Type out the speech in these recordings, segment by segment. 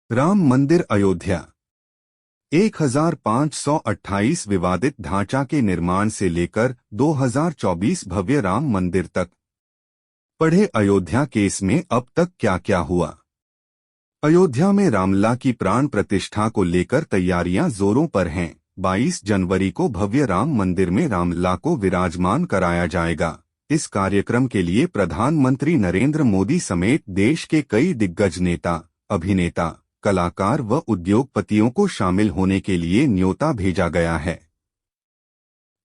राम मंदिर अयोध्या 1528 विवादित ढांचा के निर्माण से लेकर 2024 भव्य राम मंदिर तक। पढ़े अयोध्या केस में अब तक क्या क्या हुआ। अयोध्या में रामलला की प्राण प्रतिष्ठा को लेकर तैयारियां जोरों पर हैं। 22 जनवरी को भव्य राम मंदिर में रामलला को विराजमान कराया जाएगा। इस कार्यक्रम के लिए प्रधानमंत्री नरेंद्र मोदी समेत देश के कई दिग्गज नेता, अभिनेता, कलाकार व उद्योगपतियों को शामिल होने के लिए न्योता भेजा गया है।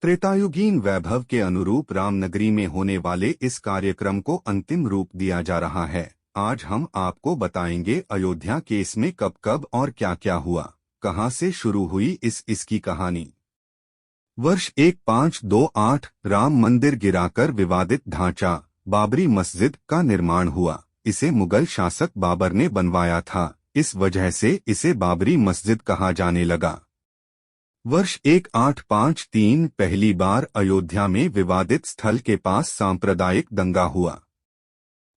त्रेतायुगीन वैभव के अनुरूप रामनगरी में होने वाले इस कार्यक्रम को अंतिम रूप दिया जा रहा है। आज हम आपको बताएंगे अयोध्या केस में कब कब और क्या क्या हुआ, कहां से शुरू हुई इसकी कहानी। वर्ष 1528 राम मंदिर गिराकर विवादित ढांचा बाबरी मस्जिद का निर्माण हुआ। इसे मुगल शासक बाबर ने बनवाया था, इस वजह से इसे बाबरी मस्जिद कहा जाने लगा। वर्ष 1853 पहली बार अयोध्या में विवादित स्थल के पास सांप्रदायिक दंगा हुआ।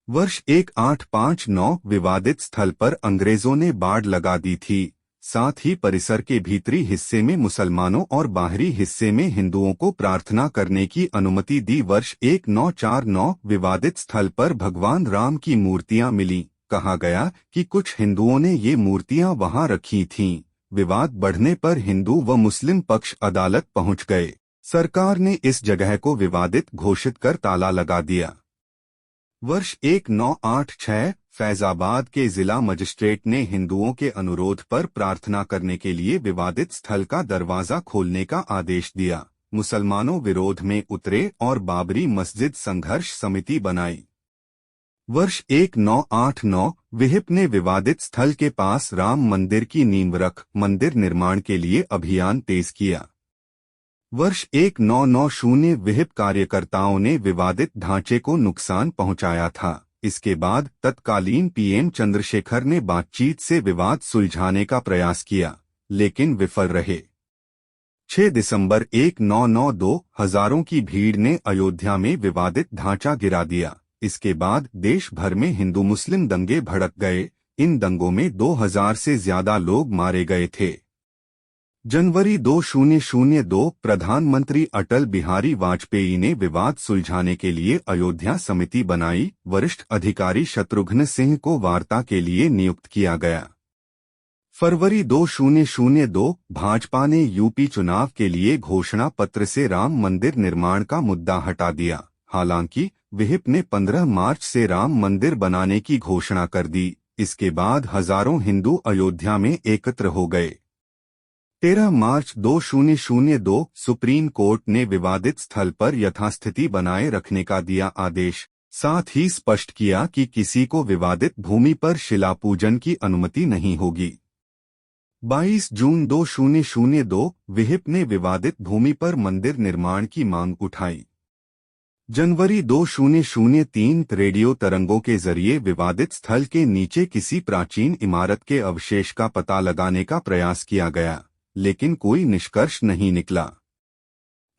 वर्ष 1859 विवादित स्थल पर अंग्रेजों ने बाड़ लगा दी थी। साथ ही परिसर के भीतरी हिस्से में मुसलमानों और बाहरी हिस्से में हिंदुओं को प्रार्थना करने की अनुमति दी। वर्ष 1949 विवादित स्थल पर भगवान राम की मूर्तियां मिली। कहा गया कि कुछ हिंदुओं ने ये मूर्तियां वहां रखी थीं। विवाद बढ़ने पर हिंदू व मुस्लिम पक्ष अदालत पहुंच गए। सरकार ने इस जगह को विवादित घोषित कर ताला लगा दिया। वर्ष 1986 फैजाबाद के जिला मजिस्ट्रेट ने हिंदुओं के अनुरोध पर प्रार्थना करने के लिए विवादित स्थल का दरवाजा खोलने का आदेश दिया। मुसलमानों विरोध में उतरे और बाबरी मस्जिद संघर्ष समिति बनाई। वर्ष 1989 विहिप ने विवादित स्थल के पास राम मंदिर की नींव रख मंदिर निर्माण के लिए अभियान तेज किया। वर्ष 1990 विहिप कार्यकर्ताओं ने विवादित ढांचे को नुकसान पहुंचाया था। इसके बाद तत्कालीन पीएम चंद्रशेखर ने बातचीत से विवाद सुलझाने का प्रयास किया, लेकिन विफल रहे। 6 दिसंबर 1992 हजारों की भीड़ ने अयोध्या में विवादित ढांचा गिरा दिया। इसके बाद देश भर में हिंदू मुस्लिम दंगे भड़क गए। इन दंगों में 2000 से ज्यादा लोग मारे गए थे। जनवरी 2002 प्रधानमंत्री अटल बिहारी वाजपेयी ने विवाद सुलझाने के लिए अयोध्या समिति बनाई। वरिष्ठ अधिकारी शत्रुघ्न सिंह को वार्ता के लिए नियुक्त किया गया। फरवरी 2002 भाजपा ने यूपी चुनाव के लिए घोषणा पत्र से राम मंदिर निर्माण का मुद्दा हटा दिया। हालांकि विहिप ने 15 मार्च से राम मंदिर बनाने की घोषणा कर दी। इसके बाद हजारों हिंदू अयोध्या में एकत्र हो गए। 13 मार्च 2002 सुप्रीम कोर्ट ने विवादित स्थल पर यथास्थिति बनाए रखने का दिया आदेश। साथ ही स्पष्ट किया कि किसी को विवादित भूमि पर शिलापूजन की अनुमति नहीं होगी। 22 जून 2002 विहिप ने विवादित भूमि पर मंदिर निर्माण की मांग उठाई। जनवरी 2003 रेडियो तरंगों के जरिए विवादित स्थल के नीचे किसी प्राचीन इमारत के अवशेष का पता लगाने का प्रयास किया गया, लेकिन कोई निष्कर्ष नहीं निकला।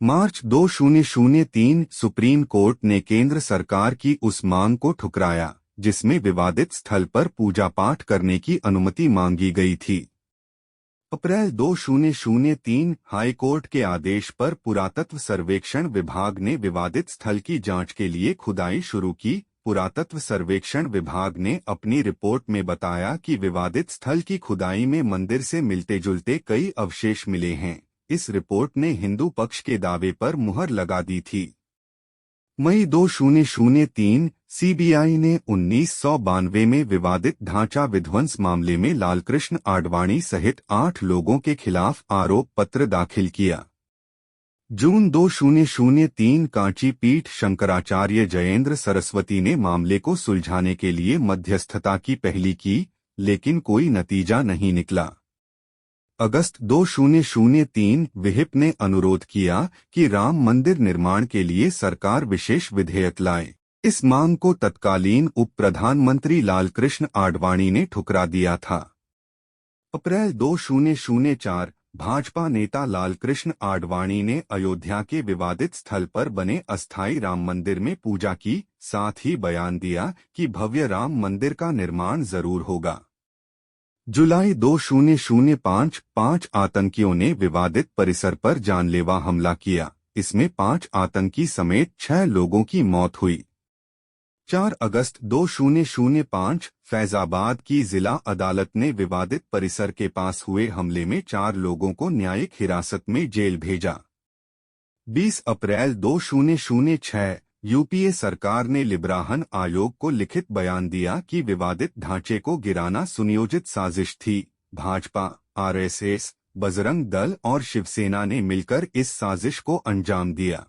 मार्च 2003 सुप्रीम कोर्ट ने केंद्र सरकार की उस मांग को ठुकराया जिसमें विवादित स्थल पर पूजा पाठ करने की अनुमति मांगी गई थी। अप्रैल 2003 हाईकोर्ट के आदेश पर पुरातत्व सर्वेक्षण विभाग ने विवादित स्थल की जांच के लिए खुदाई शुरू की। पुरातत्व सर्वेक्षण विभाग ने अपनी रिपोर्ट में बताया कि विवादित स्थल की खुदाई में मंदिर से मिलते जुलते कई अवशेष मिले हैं। इस रिपोर्ट ने हिंदू पक्ष के दावे पर मुहर लगा दी थी। मई 2003 सीबीआई ने 1992 में विवादित ढांचा विध्वंस मामले में लालकृष्ण आडवाणी सहित 8 लोगों के खिलाफ आरोप पत्र दाखिल किया। जून 2003 कांची पीठ शंकराचार्य जयेंद्र सरस्वती ने मामले को सुलझाने के लिए मध्यस्थता की पहल की, लेकिन कोई नतीजा नहीं निकला। अगस्त 2003 विहिप ने अनुरोध किया कि राम मंदिर निर्माण के लिए सरकार विशेष विधेयक लाए। इस मांग को तत्कालीन उप प्रधानमंत्री लालकृष्ण आडवाणी ने ठुकरा दिया था। अप्रैल 2004 भाजपा नेता लालकृष्ण आडवाणी ने अयोध्या के विवादित स्थल पर बने अस्थायी राम मंदिर में पूजा की। साथ ही बयान दिया कि भव्य राम मंदिर का निर्माण जरूर होगा। जुलाई 2005 आतंकियों ने विवादित परिसर पर जानलेवा हमला किया। इसमें 5 आतंकी समेत 6 लोगों की मौत हुई। 4 अगस्त 2005 फैजाबाद की जिला अदालत ने विवादित परिसर के पास हुए हमले में 4 लोगों को न्यायिक हिरासत में जेल भेजा। 20 अप्रैल 2006 यूपीए सरकार ने लिब्राहन आयोग को लिखित बयान दिया कि विवादित ढांचे को गिराना सुनियोजित साजिश थी। भाजपा, आरएसएस, बजरंग दल और शिवसेना ने मिलकर इस साजिश को अंजाम दिया।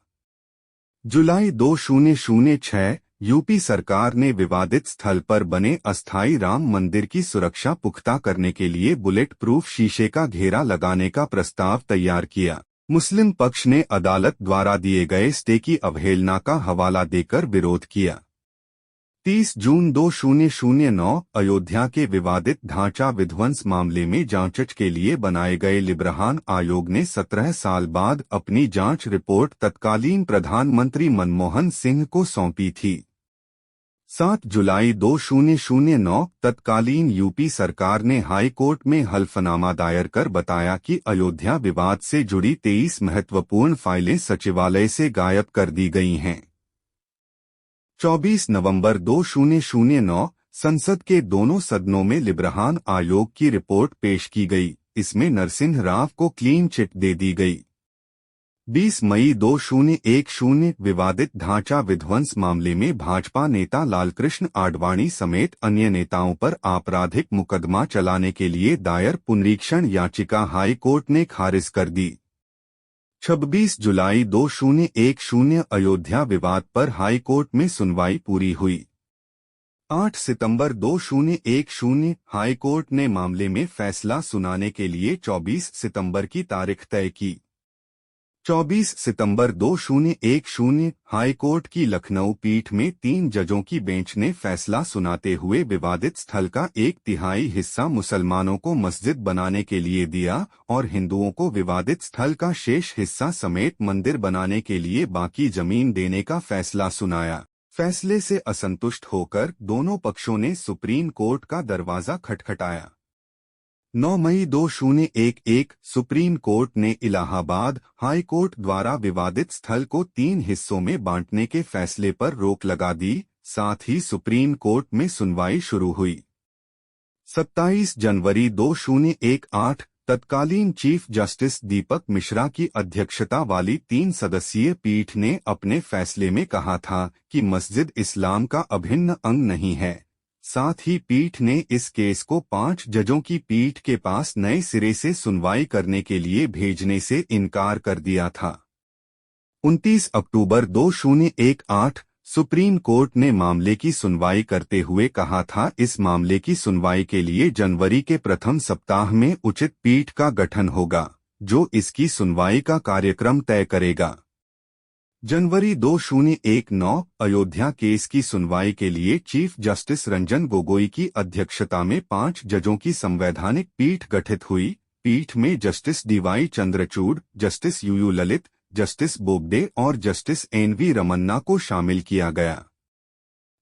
जुलाई 2006 यूपी सरकार ने विवादित स्थल पर बने अस्थायी राम मंदिर की सुरक्षा पुख्ता करने के लिए बुलेट प्रूफ शीशे का घेरा लगाने का प्रस्ताव तैयार किया। मुस्लिम पक्ष ने अदालत द्वारा दिए गए स्टे की अवहेलना का हवाला देकर विरोध किया। 30 जून 2009 अयोध्या के विवादित ढांचा विध्वंस मामले में जांच के लिए बनाए गए लिब्राहन आयोग ने 17 साल बाद अपनी जांच रिपोर्ट तत्कालीन प्रधानमंत्री मनमोहन सिंह को सौंपी थी। 7 जुलाई 2009 तत्कालीन यूपी सरकार ने हाई कोर्ट में हल्फनामा दायर कर बताया कि अयोध्या विवाद से जुड़ी 23 महत्वपूर्ण फाइलें सचिवालय से गायब कर दी गई हैं। 24 नवंबर 2009 संसद के दोनों सदनों में लिब्राहन आयोग की रिपोर्ट पेश की गई। इसमें नरसिंह राव को क्लीन चिट दे दी गई। 20 मई 2010 विवादित ढांचा विध्वंस मामले में भाजपा नेता लालकृष्ण आडवाणी समेत अन्य नेताओं पर आपराधिक मुकदमा चलाने के लिए दायर पुनरीक्षण याचिका हाई कोर्ट ने खारिज कर दी। 26 जुलाई 2010 अयोध्या विवाद पर हाई कोर्ट में सुनवाई पूरी हुई। 8 सितंबर 2010 हाई कोर्ट ने मामले में फैसला सुनाने के लिए 24 सितंबर की तारीख तय की। 24 सितंबर 2010 हाई कोर्ट की लखनऊ पीठ में 3 जजों की बेंच ने फैसला सुनाते हुए विवादित स्थल का 1/3 हिस्सा मुसलमानों को मस्जिद बनाने के लिए दिया और हिंदुओं को विवादित स्थल का शेष हिस्सा समेत मंदिर बनाने के लिए बाकी जमीन देने का फैसला सुनाया। फैसले से असंतुष्ट होकर दोनों पक्षों ने सुप्रीम कोर्ट का दरवाजा खटखटाया। 9 मई 2011 सुप्रीम कोर्ट ने इलाहाबाद हाई कोर्ट द्वारा विवादित स्थल को 3 हिस्सों में बांटने के फैसले पर रोक लगा दी। साथ ही सुप्रीम कोर्ट में सुनवाई शुरू हुई। 27 जनवरी 2018 तत्कालीन चीफ जस्टिस दीपक मिश्रा की अध्यक्षता वाली 3 सदस्यीय पीठ ने अपने फैसले में कहा था कि मस्जिद इस्लाम का अभिन्न अंग नहीं है। साथ ही पीठ ने इस केस को 5 जजों की पीठ के पास नए सिरे से सुनवाई करने के लिए भेजने से इनकार कर दिया था। 29 अक्टूबर 2018 सुप्रीम कोर्ट ने मामले की सुनवाई करते हुए कहा था इस मामले की सुनवाई के लिए जनवरी के प्रथम सप्ताह में उचित पीठ का गठन होगा, जो इसकी सुनवाई का कार्यक्रम तय करेगा। जनवरी 2019 अयोध्या केस की सुनवाई के लिए चीफ जस्टिस रंजन गोगोई की अध्यक्षता में 5 जजों की संवैधानिक पीठ गठित हुई। पीठ में justice DY Chandrachud, justice UU Lalit, justice Bobde और जस्टिस एनवी रमन्ना को शामिल किया गया।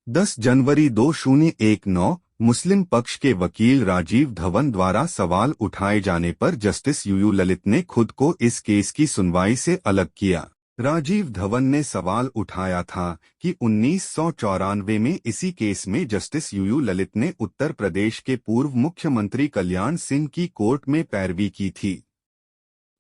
10 जनवरी 2019 मुस्लिम पक्ष के वकील राजीव धवन द्वारा सवाल उठाए जाने पर जस्टिस यूयू ललित ने खुद को इस केस की सुनवाई से अलग किया। राजीव धवन ने सवाल उठाया था कि 1994 में इसी केस में जस्टिस यूयू ललित ने उत्तर प्रदेश के पूर्व मुख्यमंत्री कल्याण सिंह की कोर्ट में पैरवी की थी।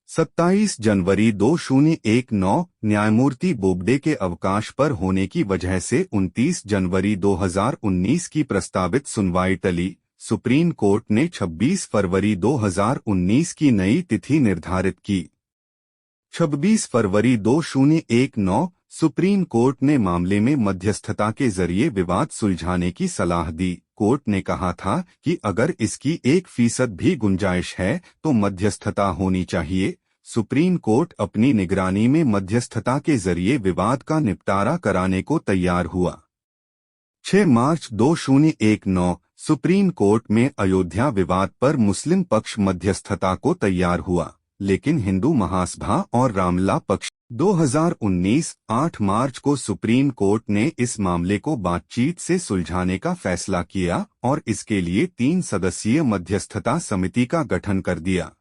27 जनवरी 2019 न्यायमूर्ति बोबडे के अवकाश पर होने की वजह से 29 जनवरी 2019 की प्रस्तावित सुनवाई टली। सुप्रीम कोर्ट ने 26 फरवरी 2019 की नई तिथि निर्धारित की। 26 फरवरी 2019 सुप्रीम कोर्ट ने मामले में मध्यस्थता के जरिए विवाद सुलझाने की सलाह दी। कोर्ट ने कहा था कि अगर इसकी 1% भी गुंजाइश है तो मध्यस्थता होनी चाहिए। सुप्रीम कोर्ट अपनी निगरानी में मध्यस्थता के जरिए विवाद का निपटारा कराने को तैयार हुआ। 6 मार्च 2019 सुप्रीम कोर्ट में अयोध्या विवाद पर मुस्लिम पक्ष मध्यस्थता को तैयार हुआ, लेकिन हिंदू महासभा और रामलला पक्ष 2019 8 मार्च को सुप्रीम कोर्ट ने इस मामले को बातचीत से सुलझाने का फैसला किया और इसके लिए 3 सदस्यीय मध्यस्थता समिति का गठन कर दिया।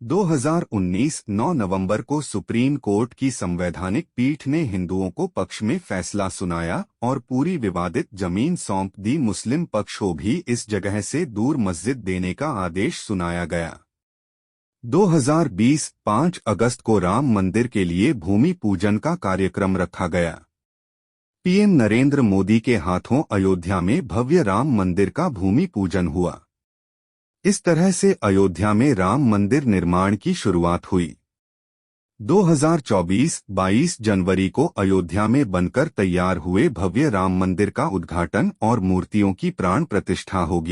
2019 9 नवंबर को सुप्रीम कोर्ट की संवैधानिक पीठ ने हिंदुओं को पक्ष में फैसला सुनाया और पूरी विवादित जमीन सौंप दी। मुस्लिम पक्ष को भी इस जगह से दूर मस्जिद देने का आदेश सुनाया गया। 2020 5 अगस्त को राम मंदिर के लिए भूमि पूजन का कार्यक्रम रखा गया। पीएम नरेंद्र मोदी के हाथों अयोध्या में भव्य राम मंदिर का भूमि पूजन हुआ। इस तरह से अयोध्या में राम मंदिर निर्माण की शुरुआत हुई। 2024 22 जनवरी को अयोध्या में बनकर तैयार हुए भव्य राम मंदिर का उद्घाटन और मूर्तियों की प्राण प्रतिष्ठा होगी।